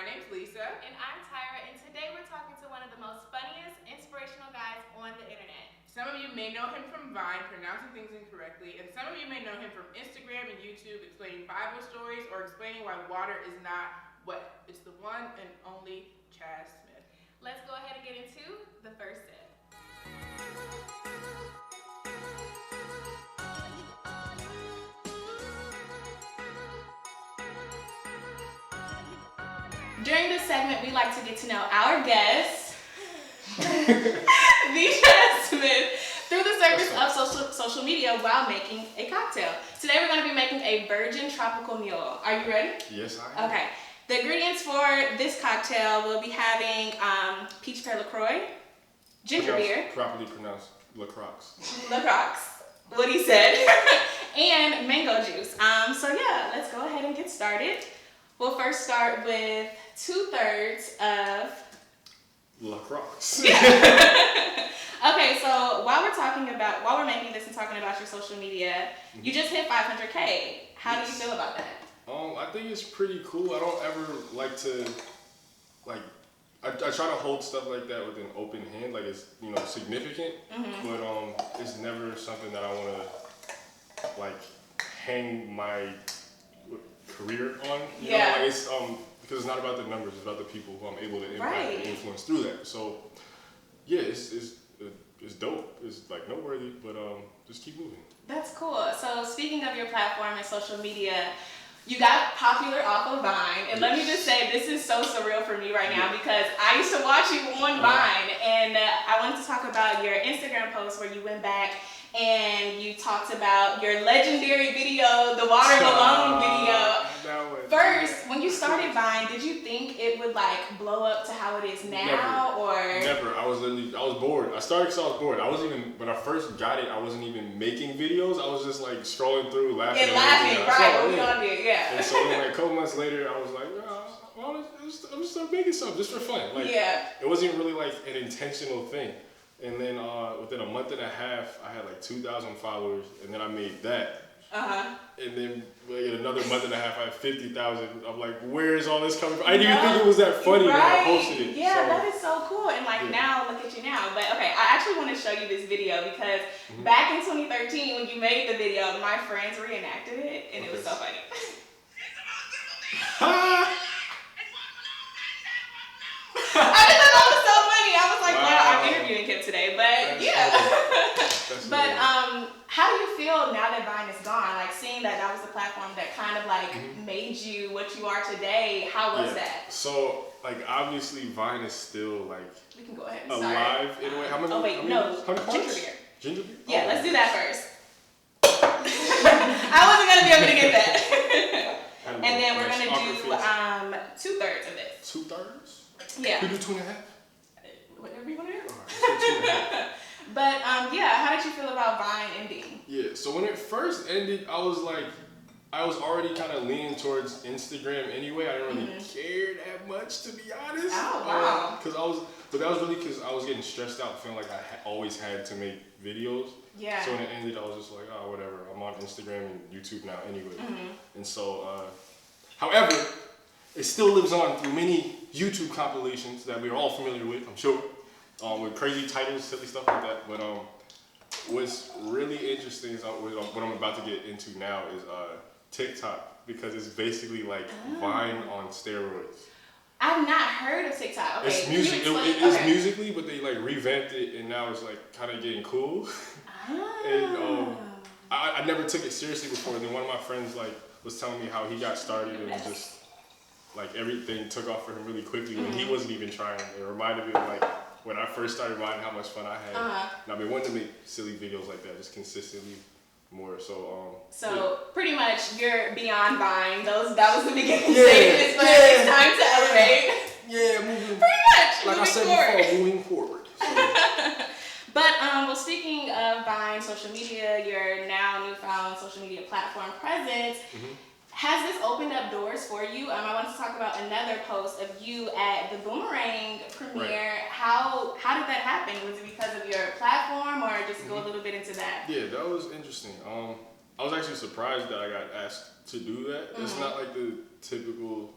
My name's Lisa. And I'm Tyra, and today we're talking to one of the most funniest, inspirational guys on the internet. Some of you may know him from Vine, pronouncing things incorrectly, and some of you may know him from Instagram and YouTube, explaining Bible stories or explaining why water is not wet. It's the one and only Chaz Smith. Let's go ahead and get into the first sip. During this segment, we like to get to know our guests, Chaz Smith, through the service of social media while making a cocktail. Today, we're going to be making a virgin tropical mule. Are you ready? Yes, I am. Okay. The ingredients for this cocktail will be having Peach Pear LaCroix, ginger beer. Properly pronounced LaCroix. LaCroix, what he said, and mango juice. So yeah, let's go ahead and get started. We'll first start with 2/3 of LaCroix. Okay, so while we're making this and talking about your social media, you just hit 500K. How do you feel about that? I think it's pretty cool. I don't ever like to, I try to hold stuff like that with an open hand, like it's, significant, but it's never something that I want to, hang my career on, you know, it's, because it's not about the numbers, it's about the people who I'm able to impact and influence through that. So, yeah, it's dope. It's, noteworthy, but just keep moving. That's cool. So, speaking of your platform and social media, you got popular off of Vine, and let me just say, this is so surreal for me right now because I used to watch you on Vine, and I wanted to talk about your Instagram post where you went back and you talked about your legendary video, the Water Alone video. First, when you started Vine, did you think it would blow up to how it is now, Never. I was bored. I started because I was bored. When I first got it, I wasn't even making videos. I was just scrolling through, laughing. And laughing, right? What we on there, yeah. And so then a couple months later, I was like, I'm just making something just for fun. It wasn't really an intentional thing. And then within a month and a half, I had 2,000 followers, and then I made that. And then in another month and a half, I had 50,000. I'm like, where is all this coming from? I didn't even think it was that funny when I posted it. Yeah, that is so cool. And now, look at you now. But okay, I actually want to show you this video because back in 2013, when you made the video, my friends reenacted it, and it was so funny. I just thought that was so funny. I was like, wow, I'm interviewing him today. But but how do you feel now that Vine is gone? Seeing that was the platform that kind of made you what you are today. How was that? So obviously Vine is still we can go ahead and start. Alive in a way. How many? Ginger beer. Ginger beer? Yeah, let's do that first. I wasn't gonna be able to get that. And then we're gonna do 2/3 of this. 2/3? Yeah. We do 2.5? Whatever you want to do. All right, But how did you feel about Vine ending? Yeah, so when it first ended, I was already kind of leaning towards Instagram anyway. I didn't really care that much, to be honest. Oh, wow. But that was really because I was getting stressed out, feeling like I always had to make videos. Yeah. So when it ended, I was just like, oh, whatever. I'm on Instagram and YouTube now anyway. And so, however, it still lives on through many YouTube compilations that we're all familiar with, I'm sure, with crazy titles, silly stuff like that. But what's really interesting is what I'm about to get into now is TikTok, because it's basically Vine on steroids. I've not heard of TikTok. Okay, it's music. It is musically, but they revamped it, and now it's kind of getting cool. And I never took it seriously before. And then one of my friends was telling me how he got started and just everything took off for him really quickly when he wasn't even trying. It reminded me of when I first started Vine, how much fun I had. And I've been wanting to make silly videos like that, just consistently more. So pretty much you're beyond Vine. That was the beginning stages, but it's time to elevate. Yeah, moving. Pretty much. Like I said before, moving forward. So. But speaking of Vine, social media, your now newfound social media platform presence. Has this opened up doors for you? I wanted to talk about another post of you at the Boomerang premiere. Right. How did that happen? Was it because of your platform, or just go a little bit into that? Yeah, that was interesting. I was actually surprised that I got asked to do that. It's not the typical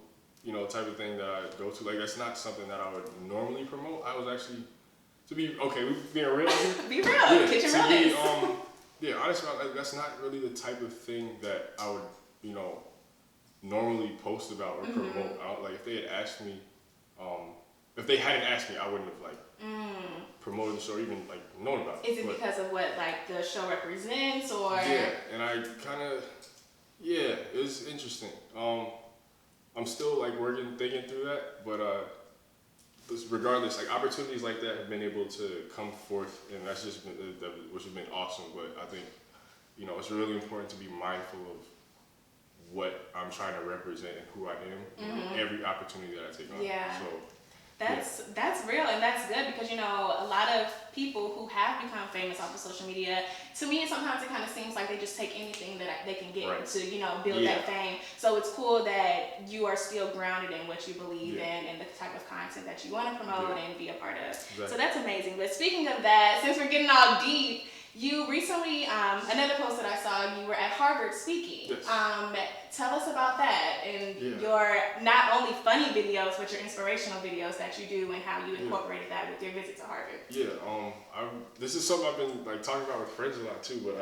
type of thing that I go to. Like, that's not something that I would normally promote. I was actually, we being real here. Be real, yeah, Kitchen Realness. Yeah, honestly, like, that's not really the type of thing that I would, normally post about or promote. Like, if they had asked me, if they hadn't asked me, I wouldn't have, like, promoted the show or even, like, known about it. Is it because of what, like, the show represents, or? Yeah, and I kind of, it was interesting. I'm still, like, thinking through that, but regardless, like, opportunities like that have been able to come forth, and that's just been, which has been awesome. But I think, it's really important to be mindful of what I'm trying to represent and who I am, every opportunity that I take on. Yeah. So, that's real, and that's good, because a lot of people who have become famous off of social media, to me sometimes it kind of seems like they just take anything that they can get to build that fame. So it's cool that you are still grounded in what you believe in and the type of content that you want to promote and be a part of. Exactly. So that's amazing. But speaking of that, since we're getting all deep, you recently, another post that I saw, you were at Harvard speaking. Yes. Tell us about that and your not only funny videos, but your inspirational videos that you do, and how you incorporated that with your visit to Harvard. Yeah, this is something I've been like talking about with friends a lot too, but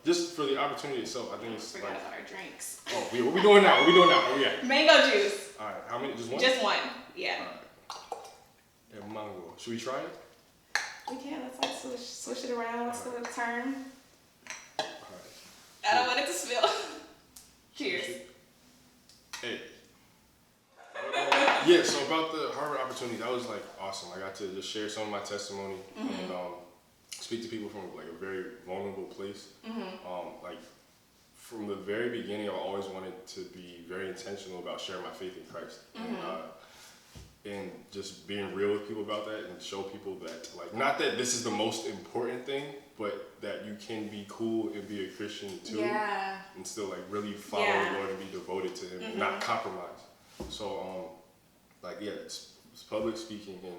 just for the opportunity itself, I think it's forgot about our drinks. Oh, what we doing now? Where we at? Mango juice. All right, how many? Just one? Just one, yeah. All right. And mango. Should we try it? We can. Let's like switch it around. Let's do a turn. All right. I don't want it to spill. Cheers. Hey. So about the Harvard opportunity, that was like awesome. I got to just share some of my testimony and speak to people from like a very vulnerable place. Like from the very beginning, I always wanted to be very intentional about sharing my faith in Christ. And just being real with people about that, and show people that, like, not that this is the most important thing, but that you can be cool and be a Christian too, and still like really follow the Lord and be devoted to Him and not compromise. So, it's public speaking and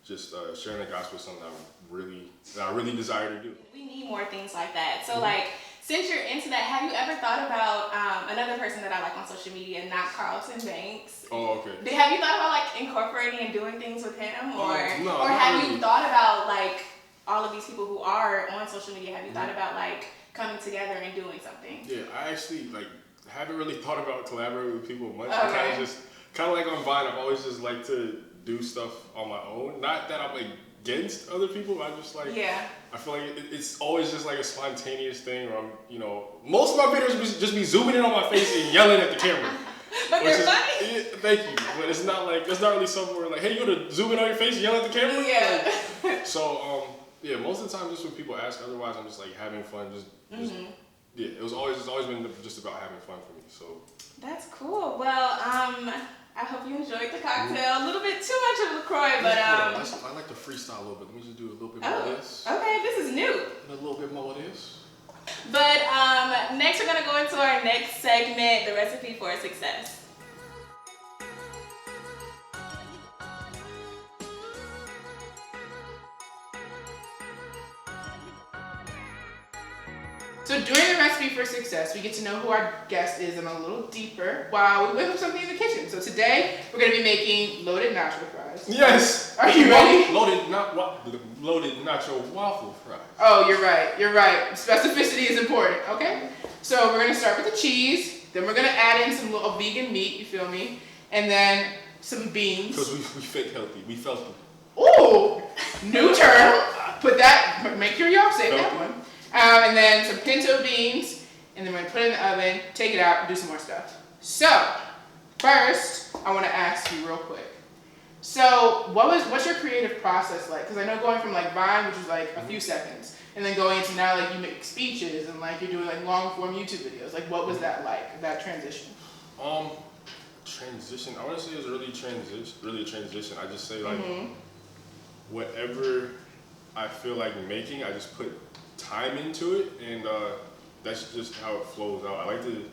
just sharing the gospel is something I really desire to do. We need more things like that. So, like, since you're into that, have you ever thought about another person that I like on social media, not Carlton Banks? Oh, okay. Have you thought about like incorporating and doing things with him, or have really. You thought about like all of these people who are on social media? Have you thought about like coming together and doing something? Yeah, I actually like haven't really thought about collaborating with people much. Okay. Kind of like on Vine, I've always just liked to do stuff on my own. Not that I'm against other people. I just like I feel like it's always just like a spontaneous thing, where I'm most of my videos just be zooming in on my face and yelling at the camera. But they're funny. Yeah, thank you. But it's not really something where like, hey, you gonna zoom in on your face and yell at the camera? Yeah. So most of the time, just when people ask, otherwise I'm just like having fun. It's always been just about having fun for me. So that's cool. Well, I hope you enjoyed the cocktail. A little bit too much of LaCroix, but I like to freestyle a little bit. Let me just do a little bit more of this. Okay, this is new. And a little bit more of this. But next we're gonna go into our next segment, the recipe for success. So during the recipe for success, we get to know who our guest is and a little deeper while we whip up something in the kitchen. So today, we're going to be making loaded nacho fries. Yes! Are you ready? Loaded nacho waffle fries. Oh, you're right. Specificity is important, okay? So we're going to start with the cheese. Then we're going to add in some little vegan meat, you feel me? And then some beans. Because we fake healthy. We felt them. Ooh! New term. Make sure y'all say that one. And then some pinto beans, and then we're gonna put it in the oven, take it out, and do some more stuff. So, first, I wanna ask you real quick. So, what's your creative process like? Because I know going from like Vine, which is like a few seconds, and then going into now like you make speeches and like you're doing like long form YouTube videos. Like, what was that like, that transition? Transition, I wanna say it was really a transition. I just say like, whatever I feel like making, I just put time into it, and that's just how it flows out. I like to,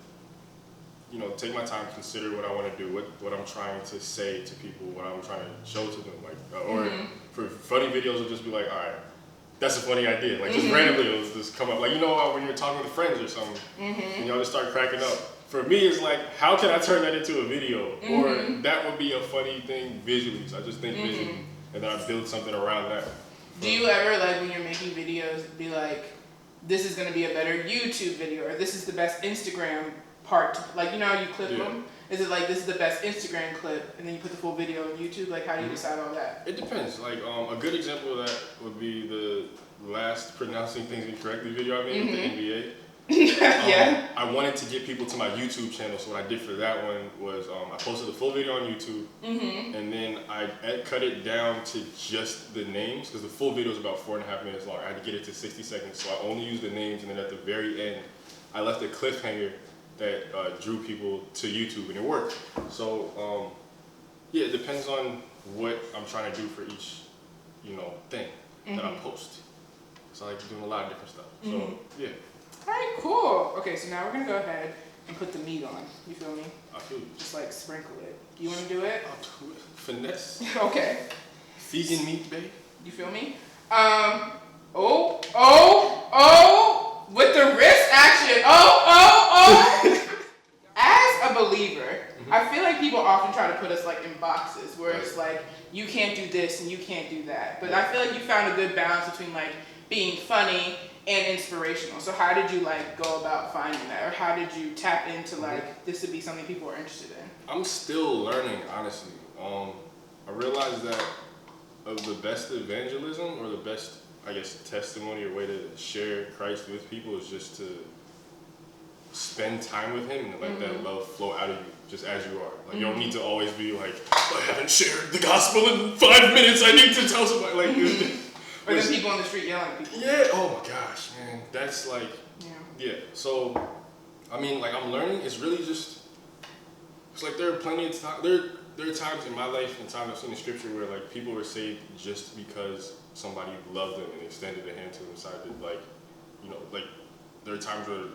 take my time, consider what I want to do, what I'm trying to say to people, what I'm trying to show to them. Or for funny videos, it'll just be like, all right, that's a funny idea. Like just randomly, it'll just come up. Like when you're talking with friends or something, and y'all just start cracking up. for me, it's like, how can I turn that into a video? Or that would be a funny thing visually. So I just think visually, and then I build something around that. Do you ever, like, when you're making videos, be like, this is going to be a better YouTube video, or this is the best Instagram part? Like, you know how you clip them? Is it like, this is the best Instagram clip, and then you put the full video on YouTube? Like, how do you decide all that? It depends. Like, a good example of that would be the last Pronouncing Things Incorrectly video I made with the NBA. Yeah. I wanted to get people to my YouTube channel, so what I did for that one was I posted the full video on YouTube, and then I cut it down to just the names, because the full video is about 4.5 minutes long. I had to get it to 60 seconds, so I only used the names, and then at the very end, I left a cliffhanger that drew people to YouTube, and it worked. So, yeah, it depends on what I'm trying to do for each, thing that I post. So I like doing a lot of different stuff. So, yeah. All right, cool. Okay, so now we're gonna go ahead and put the meat on. You feel me? I feel you. Just like sprinkle it. You wanna do it? I'll do it. Finesse. Okay. Vegan meat, babe. You feel me? With the wrist action. As a believer, I feel like people often try to put us like in boxes where it's like, you can't do this and you can't do that. But I feel like you found a good balance between like being funny and inspirational. So how did you like go about finding that, or how did you tap into like this would be something people are interested in? I'm still learning, honestly. I realized that of the best evangelism, or the best, I guess, testimony or way to share Christ with people is just to spend time with Him and let that love flow out of you just as you are. Like you don't need to always be like, I haven't shared the gospel in 5 minutes. I need to tell somebody. Like. Or the people on the street yelling at people. Yeah, oh my gosh, man. That's like, yeah. So, I mean, like I'm learning, it's really just, it's like there are plenty of times, there are times in my life and times I've seen in scripture where like people were saved just because somebody loved them and extended a hand to them and decided like, like there are times where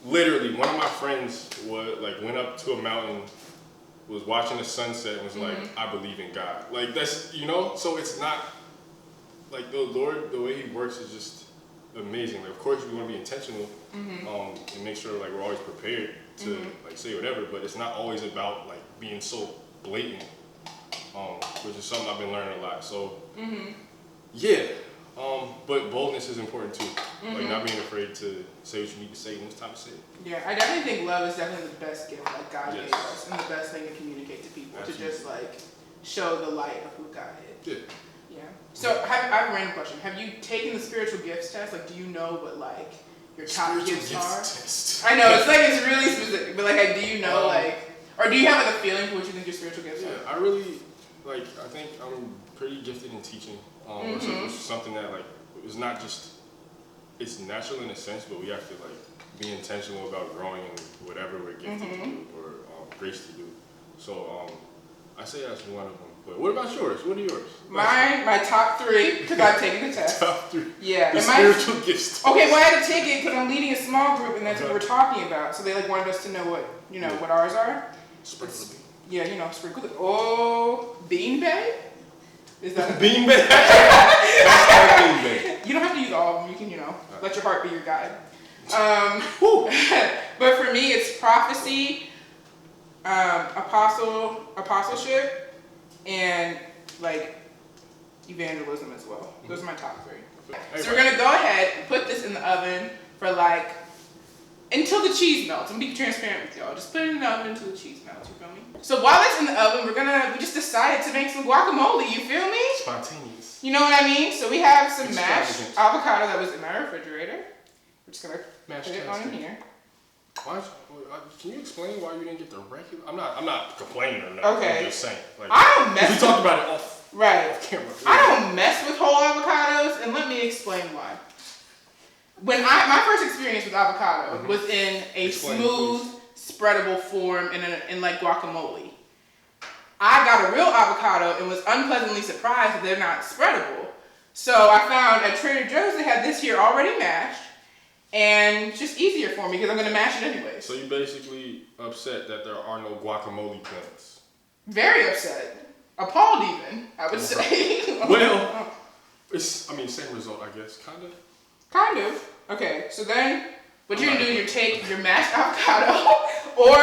literally one of my friends went up to a mountain, was watching the sunset and was like, I believe in God. Like that's, so it's not, like the Lord, the way He works is just amazing. Like, of course, we want to be intentional and make sure like we're always prepared to like say whatever. But it's not always about like being so blatant, which is something I've been learning a lot. So yeah, but boldness is important too. Like not being afraid to say what you need to say when it's time to say it. Yeah, I definitely think love is definitely the best gift like God gave us, and the best thing to communicate to people. Absolutely. To just like show the light of who God is. Yeah. So I have a random question. Have you taken the spiritual gifts test? Like, do you know what like your top gifts are? Test. I know it's really specific, but like, do you know or do you have like a feeling for what you think your spiritual gifts are? I really I think I'm pretty gifted in teaching. It's something that like it's not just it's natural in a sense, but we have to like be intentional about growing in whatever we're gifted to do or graced to do. So I say that's one of them. But what about yours? What are yours? My top 3, because I've taken the test. Top 3. Yeah. The spiritual gifts. Okay, well I had to take it because I'm leading a small group and that's what we're talking about. So they like wanted us to know what ours are. Sprinkle the bean. Yeah, sprinkle the bean bay? Is that bean bay? That's our bean bay. You don't have to use all of them. You can, let your heart be your guide. But for me, it's prophecy, apostleship, and like evangelism as well. Those are my top 3. So we're gonna go ahead and put this in the oven for like until the cheese melts. I'm gonna be transparent with y'all. Just put it in the oven until the cheese melts. You feel me? So while it's in the oven, we just decided to make some guacamole. You feel me? Spontaneous. You know what I mean? So we have some mashed avocado that was in my refrigerator. We're just gonna put it on in here. Can you explain why you didn't get the regular? I'm not complaining or nothing. Okay. I'm just saying. Like, I don't mess. We talked about it off camera. I don't mess with whole avocados, and let me explain why. When my first experience with avocado was in a smooth, spreadable form in like guacamole. I got a real avocado and was unpleasantly surprised that they're not spreadable. So I found at Trader Joe's they had this here already mashed. And it's just easier for me because I'm going to mash it anyways. So you're basically upset that there are no guacamole plants. Very upset. Appalled even, I would say. Well, same result, I guess. Kind of. Okay, so then what you're going to do is you take your mashed avocado Or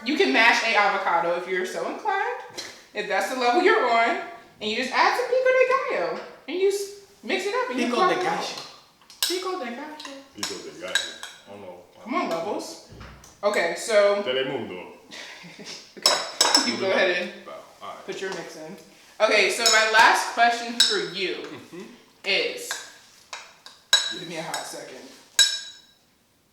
you can mash a avocado if you're so inclined. If that's the level you're on. And you just add some pico de gallo. And you mix it up and you Pico de gallo. Pico de gallo. Pico de gallo. I don't know. Come on, Levels. Okay, so. Telemundo. Okay, you go ahead and Alright. put your mix in. Okay, so my last question for you is. Give me a hot second.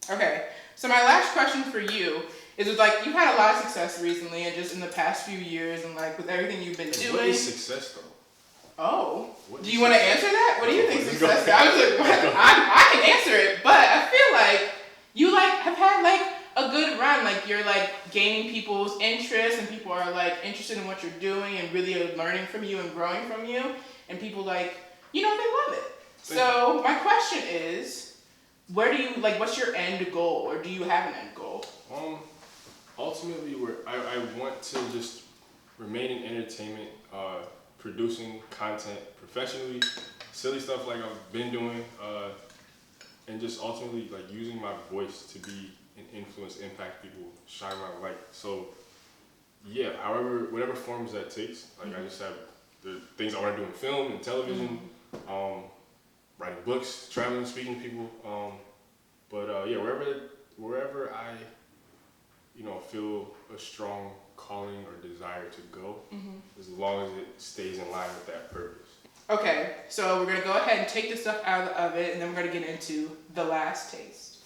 Okay, so my last question for you is with like you've had a lot of success recently and just in the past few years and like with everything you've been doing. What is success though? Oh, What do you want to success? answer that? What do you think Let's success is? go. I was like, what? I can answer it, but I feel like you like have had like a good run. Like you're like gaining people's interest and people are like interested in what you're doing and really are learning from you and growing from you. And people like, you know, they love it. So my question is, where do you like? What's your end goal, or do you have an end goal? Ultimately, I want to just remain in entertainment, producing content professionally, silly stuff like I've been doing, and just ultimately like using my voice to be an influence, impact people, shine my light. So yeah, whatever forms that takes. Like I just have the things I want to do in film and television. Writing books, traveling, speaking to people, yeah, wherever I, feel a strong calling or desire to go, as long as it stays in line with that purpose. Okay, so we're gonna go ahead and take the stuff out of the oven, and then we're gonna get into the last taste.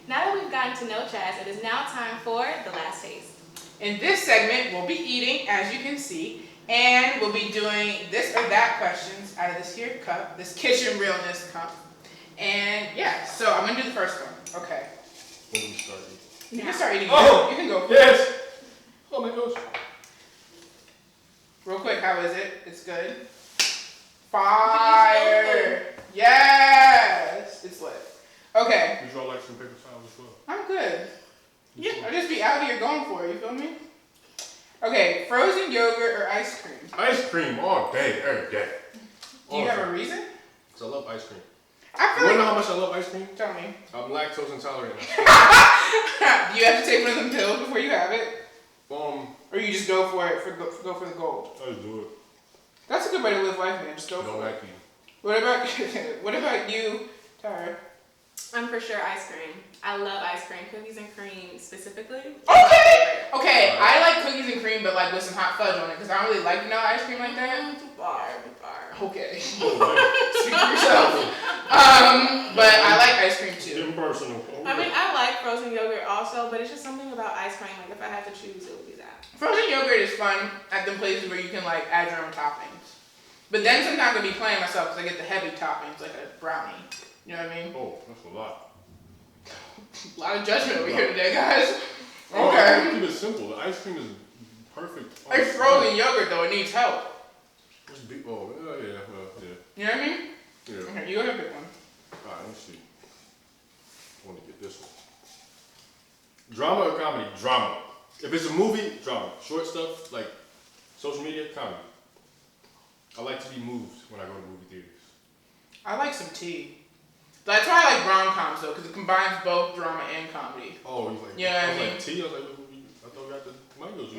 Now that we've gotten to know Chaz, it is now time for the last taste. In this segment, we'll be eating, as you can see, and we'll be doing this or that questions out of this here cup, this Kitchen Realness cup. And yeah, so I'm gonna do the first one. Okay. When do we start eating? You can start eating. Oh! You can go. Yes! Oh my gosh. Real quick, how is it? It's good. Fire! Yes! It's lit. Okay. Would you all like some paper towels as well? I'm good. Yeah, I'll just be out here going for it, you feel me? Okay, frozen yogurt or ice cream? Ice cream all day, every day. Do you have a reason? Because I love ice cream. I You feel wanna know like. how much I love ice cream? Tell me. I'm lactose intolerant. Do you have to take one of them pills before you have it? Or you just go for it, go for the gold? I just do it. That's a good way to live life, man. Just go Don't for it. like you. What about you, Tara? I'm for sure ice cream. I love ice cream, cookies and cream specifically. Okay, I like cookies and cream, but like with some hot fudge on it, because I don't really like vanilla ice cream like that. Bar. Okay. Speak for yourself. But I like ice cream too. Impersonal. I mean, I like frozen yogurt also, but it's just something about ice cream. Like if I had to choose, it would be that. Frozen yogurt is fun at the places where you can like add your own toppings. But then sometimes I'll be playing myself because I get the heavy toppings like a brownie. You know what I mean? Oh, that's a lot. A lot of judgment over here today, guys. Oh, Okay. keep it simple. The ice cream is perfect. It's frozen yogurt though, it needs help. Oh, yeah. You know what I mean? Yeah. Okay, you go ahead and pick one. Alright, let me see. I want to get this one. Drama or comedy? Drama. If it's a movie, drama. Short stuff, like social media, comedy. I like to be moved when I go to movie theaters. I like some tea. That's why I like rom-coms though, because it combines both drama and comedy. Oh, you like Yeah, I I was mean- like tea? I was like, I thought we got the mango juice.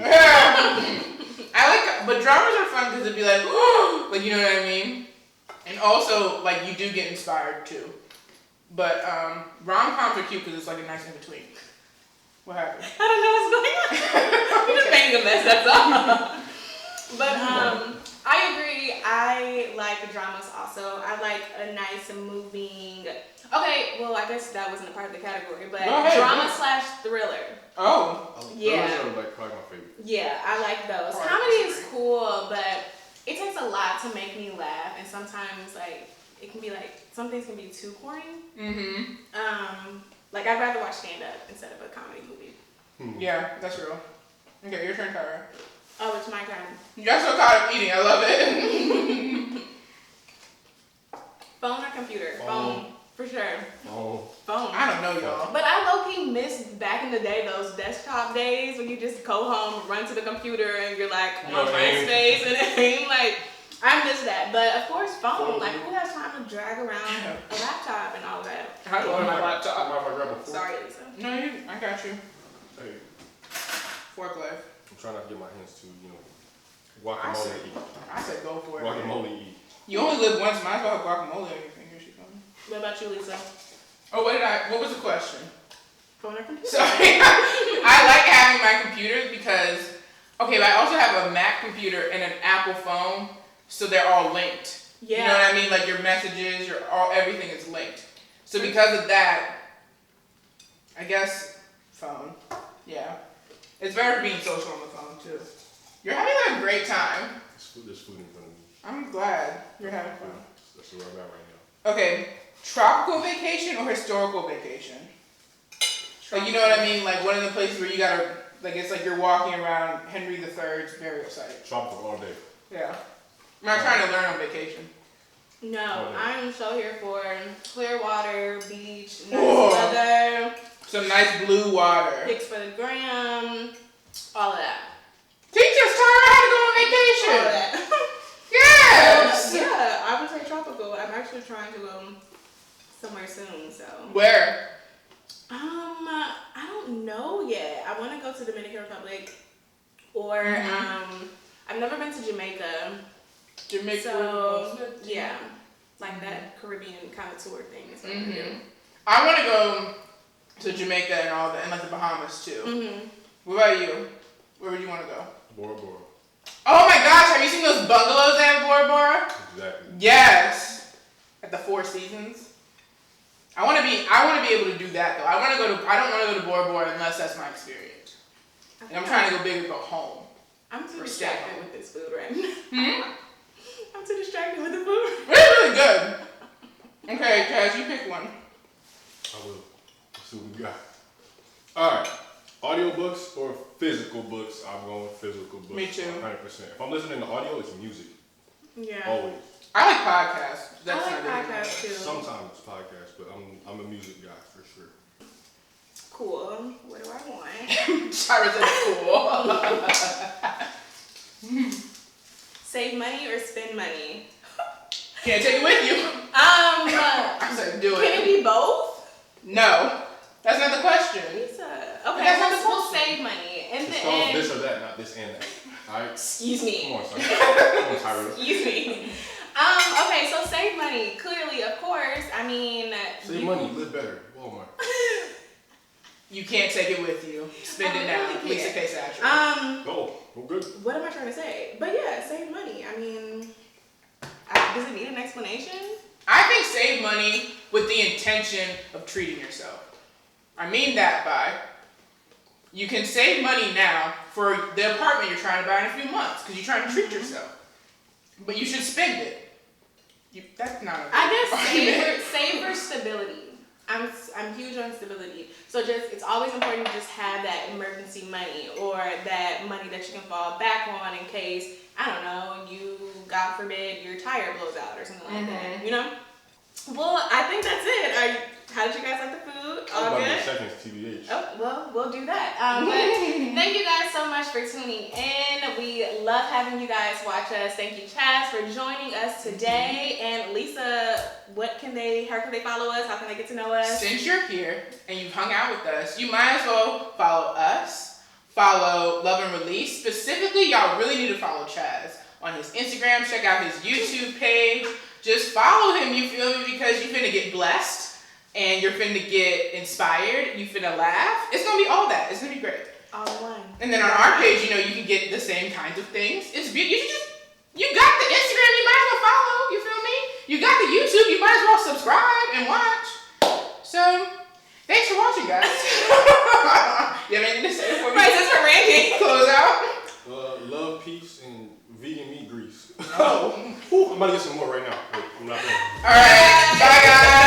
I like, but dramas are fun because it'd be like, like you know what I mean? And also, like you do get inspired too. But rom-coms are cute because it's like a nice in-between. What happened? I don't know what's going on. I'm just making a mess, that's all. But I agree. I like dramas also. I like a nice and moving. Okay, well I guess that wasn't a part of the category, but Go ahead, drama go. / thriller. Oh. Yeah. Those are like probably my favorite. Yeah, I like those. Oh, I Comedy is disagree. cool, but it takes a lot to make me laugh, and sometimes like it can be like some things can be too corny. Mm-hmm. Like I'd rather watch stand up instead of a comedy movie. Yeah, that's real. Okay, your turn, Tara. Oh, it's my turn. You got so caught up eating, I love it. Phone or computer? Phone. For sure. Oh. Phone. I don't know, y'all. But I low-key miss back in the day those desktop days when you just go home, run to the computer, and you're like on MySpace and everything? Like, I miss that. But of course, phone. Like, who has time to drag around a laptop and all that? How do I my laptop? Sorry, Lisa. No, I got you. Hey, Fork life. I'm trying not to get my hands too, guacamole eat. I said go for it. Guacamole eat. You only live once. Might as well have guacamole on your finger. She coming. What about you, Lisa? Oh, what was the question? Phone or computer? Sorry. I like having my computer because, okay, but I also have a Mac computer and an Apple phone, so they're all linked. Yeah. You know what I mean? Like your messages, everything is linked. So because of that, I guess phone. Yeah. It's better being social on the phone too. You're having a great time. There's food in front of me. I'm glad you're having fun. That's where I'm at right now. Okay, tropical vacation or historical vacation? Like, you know what I mean? Like one of the places where you gotta, like, it's like you're walking around Henry III's burial site. Tropical all day. Yeah. I'm not trying to learn on vacation. No, I'm so here for clear water, beach, nice weather. Some nice blue water. Pics for the gram, all of that. Teach us, Tara, how to go on vacation. All of that. Yes. Yeah, I would say tropical. I'm actually trying to go somewhere soon, so. Where? I don't know yet. I want to go to Dominican Republic, or I've never been to Jamaica. Jamaica. So yeah, like that Caribbean kind of tour thing is what I do. I want to go to Jamaica and all that, and like the Bahamas too. What about you? Where would you want to go? Bora Bora. Oh my gosh, have you seen those bungalows at Bora Bora? Exactly. Yes. At the Four Seasons. I want to be able to do that though. I don't want to go to Bora Bora unless that's my experience. And I'm trying to go big or go home. I'm too distracted with this food right now. I'm too distracted with the food. It's really good. Okay, Chaz, you pick one. I will. Let's see what we got. Alright. Audiobooks or physical books? I'm going with physical books. Me too. 100%. If I'm listening to audio, it's music. Yeah. Always. I like podcasts. That's I like podcasts too. Sometimes it's podcasts, but I'm a music guy for sure. Cool. What do I want? Tyra said cool. Save money or spend money? Can't take it with you. I said do it. Can it be both? No. That's not the question. Okay, that's not the we'll question. save money. In the It's end. this or that, not this and that. Alright? Excuse me. Come on, son. Come on, Tyra. Excuse me. Okay, so save money. Clearly, of course. I mean, save money, live better. Walmart. You can't take it with you. Spend it now. Really Lisa K. Satchell. Oh, well, good. What am I trying to say? But yeah, save money. I mean, does it need an explanation? I think save money with the intention of treating yourself. I mean that by you can save money now for the apartment you're trying to buy in a few months because you're trying to treat yourself. But you should spend it. That's not a I guess save for stability. I'm huge on stability. So it's always important to just have that emergency money or that money that you can fall back on in case, I don't know, God forbid, your tire blows out or something like that, you know? Well, I think that's it. How did you guys like the food? All good? Seconds, TBH. Oh, well, we'll do that. But thank you guys so much for tuning in. We love having you guys watch us. Thank you, Chaz, for joining us today. And Lisa, how can they follow us? How can they get to know us? Since you're here and you've hung out with us, you might as well follow us, follow Love and Release. Specifically, y'all really need to follow Chaz on his Instagram. Check out his YouTube page. Just follow him, you feel me? Because you're finna get blessed. And you're finna get inspired, you finna laugh. It's gonna be all that. It's gonna be great. All in one. And then on our page, you can get the same kinds of things. It's beautiful. You got the Instagram, you might as well follow. You feel me? You got the YouTube, you might as well subscribe and watch. So, thanks for watching, guys. You have anything to say before we for ranking. close out? Love, peace, and vegan meat grease. Oh. I'm about to get some more right now. Wait, I'm not done. All right. Bye, guys.